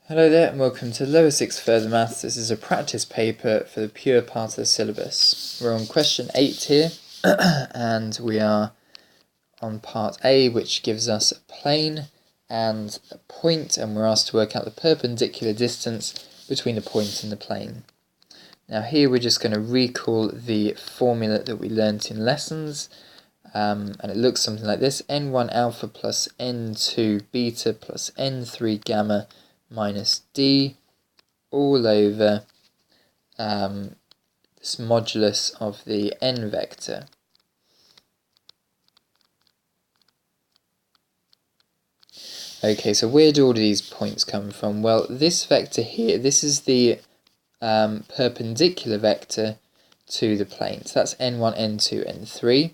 Hello there and welcome to Lower 6th Further Maths. This is a practice paper for the pure part of the syllabus. We're on question 8 here and we are on part A, which gives us a plane and a point, and we're asked to work out the perpendicular distance between the point and the plane. Now here we're just going to recall the formula that we learnt in lessons, and it looks something like this: n1 alpha plus n2 beta plus n3 gamma minus d all over this modulus of the n vector. Okay, so where do all of these points come from? Well, this vector here, this is the perpendicular vector to the plane. So that's n1, n2, n3.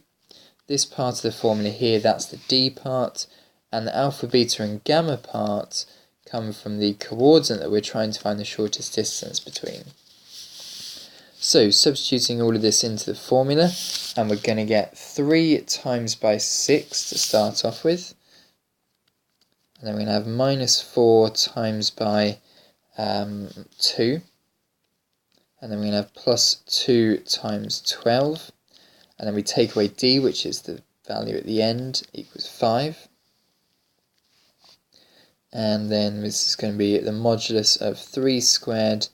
This part of the formula here, that's the d part, and the alpha, beta and gamma part come from the coordinate that we're trying to find the shortest distance between. So substituting all of this into the formula, and we're going to get 3 times by 6 to start off with, and then we're going to have minus 4 times by 2, and then we're going to have plus 2 times 12, and then we take away d, which is the value at the end, equals 5. And then this is going to be the modulus of 3 squared.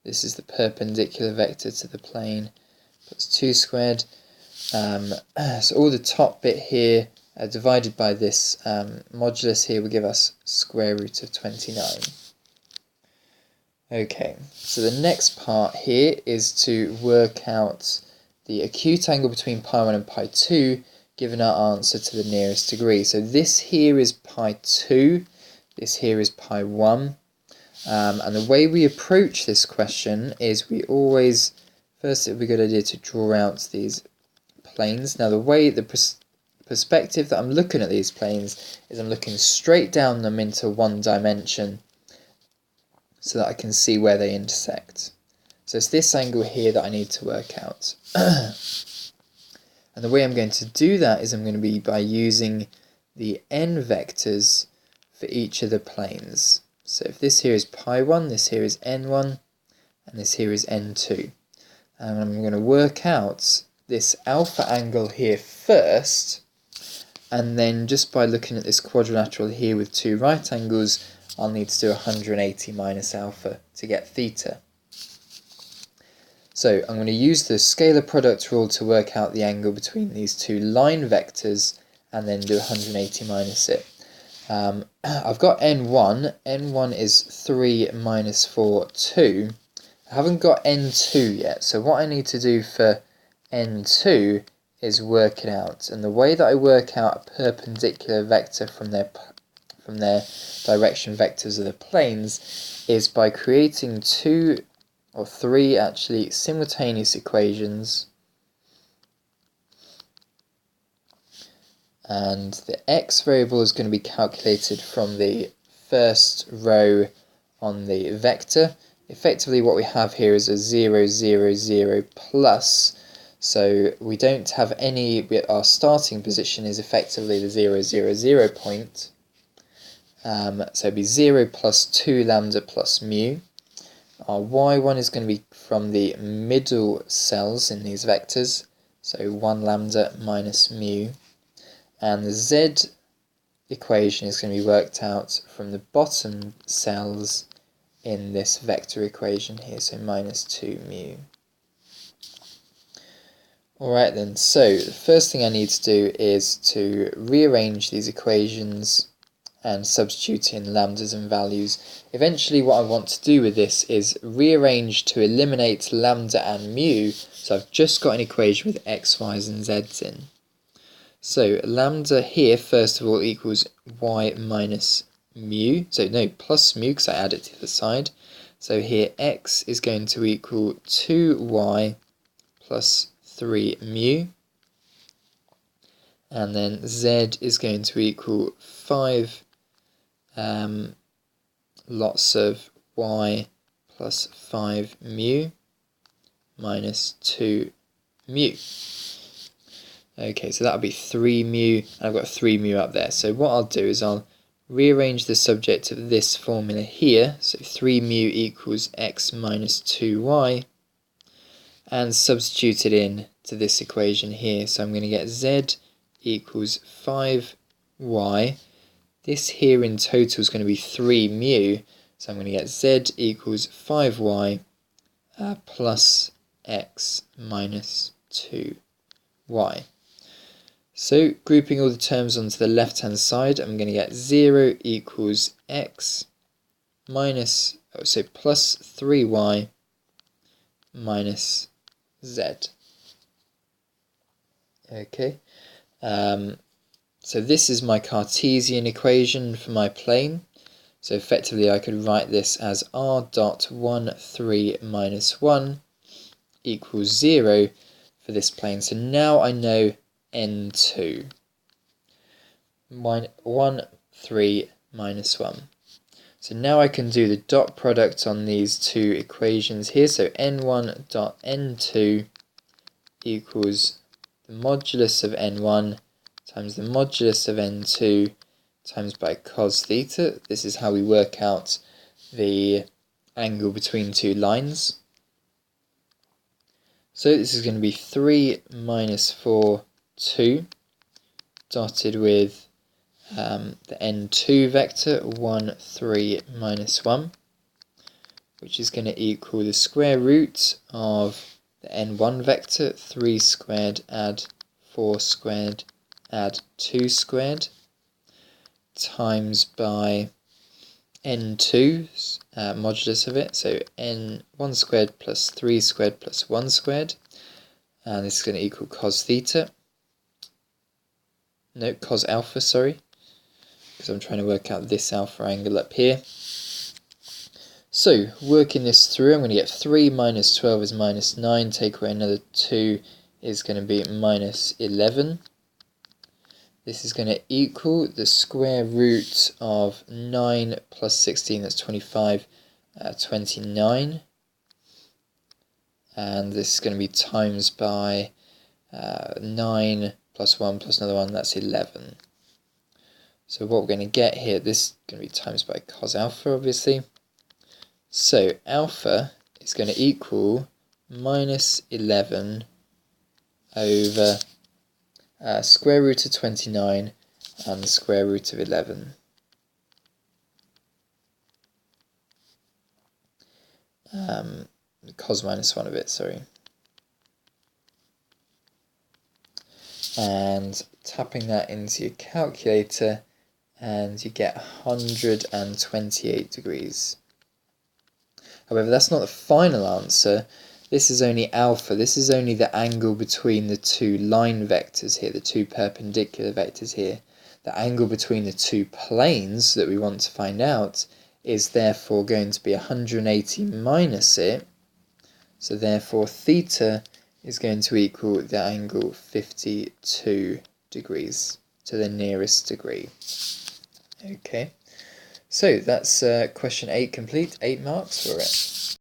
This is the perpendicular vector to the plane, plus 2 squared. So all the top bit here divided by this modulus here will give us square root of 29. Okay, so the next part here is to work out the acute angle between pi 1 and pi 2, given our answer to the nearest degree. So this here is pi 2. This here is pi 1, and the way we approach this question is we always, first it would be a good idea to draw out these planes. Now the perspective that I'm looking at these planes is I'm looking straight down them into one dimension so that I can see where they intersect. So it's this angle here that I need to work out. And the way I'm going to do that is I'm going to be by using the n vectors for each of the planes. So if this here is pi 1, this here is n1, and this here is n2. And I'm going to work out this alpha angle here first, and then just by looking at this quadrilateral here with 2 right angles, I'll need to do 180 minus alpha to get theta. So I'm going to use the scalar product rule to work out the angle between these two line vectors, and then do 180 minus it. I've got n1. n1 is 3 minus 4, 2. I haven't got n2 yet, so what I need to do for n2 is work it out. And the way that I work out a perpendicular vector from their direction vectors of the planes is by creating 2 or 3 actually simultaneous equations. And the x variable is going to be calculated from the first row on the vector. Effectively what we have here is a 0, 0, 0 plus, so we don't have any, our starting position is effectively the 0, 0, 0 point. So it'd be 0 plus 2 lambda plus mu. Our y1 is going to be from the middle cells in these vectors, so 1 lambda minus mu. And the z equation is going to be worked out from the bottom cells in this vector equation here, so minus 2 mu. Alright then, so the first thing I need to do is to rearrange these equations and substitute in lambdas and values. Eventually what I want to do with this is rearrange to eliminate lambda and mu, so I've just got an equation with x, y's and z's in. So lambda here first of all equals y minus mu, so no, plus mu because I add it to the side. So here x is going to equal 2y plus 3 mu, and then z is going to equal 5 lots of y plus 5 mu minus 2 mu. Okay, so that'll be 3 mu, and I've got 3 mu up there. So what I'll do is I'll rearrange the subject of this formula here, so 3 mu equals x minus 2y, and substitute it in to this equation here. So I'm going to get z equals 5y. This here in total is going to be 3 mu, so I'm going to get z equals 5y plus x minus 2y. So grouping all the terms onto the left hand side, I'm going to get 0 equals x minus, so plus 3y minus z. Okay, so this is my Cartesian equation for my plane. So effectively I could write this as r dot 1, 3 minus 1 equals 0 for this plane. So now I know n2. 1, 3 minus 1. So now I can do the dot product on these two equations here. So n1 dot n2 equals the modulus of n1 times the modulus of n2 times by cos theta. This is how we work out the angle between two lines. So this is going to be 3 minus 4, 2, dotted with the n2 vector, 1, 3 minus 1, which is going to equal the square root of the n1 vector, 3 squared add 4 squared add 2 squared, times by n2's modulus of it, so n1 squared plus 3 squared plus 1 squared, and this is going to equal cos theta. No, cos alpha, sorry, because I'm trying to work out this alpha angle up here. So, working this through, I'm going to get 3 minus 12 is minus 9, take away another 2 is going to be minus 11. This is going to equal the square root of 9 plus 16, that's 25, 29. And this is going to be times by 9 plus 1 plus another 1, that's 11. So what we're going to get here, this is going to be times by cos alpha, obviously. So alpha is going to equal minus 11 over square root of 29 and the square root of 11. Cos minus 1 of it, sorry. And tapping that into your calculator, and you get 128 degrees. However, that's not the final answer. This is only alpha. This is only the angle between the two line vectors here, the two perpendicular vectors here. The angle between the two planes that we want to find out is therefore going to be 180 minus it. So therefore theta is going to equal the angle 52 degrees to the nearest degree. Okay, so that's question 8 complete, 8 marks for it.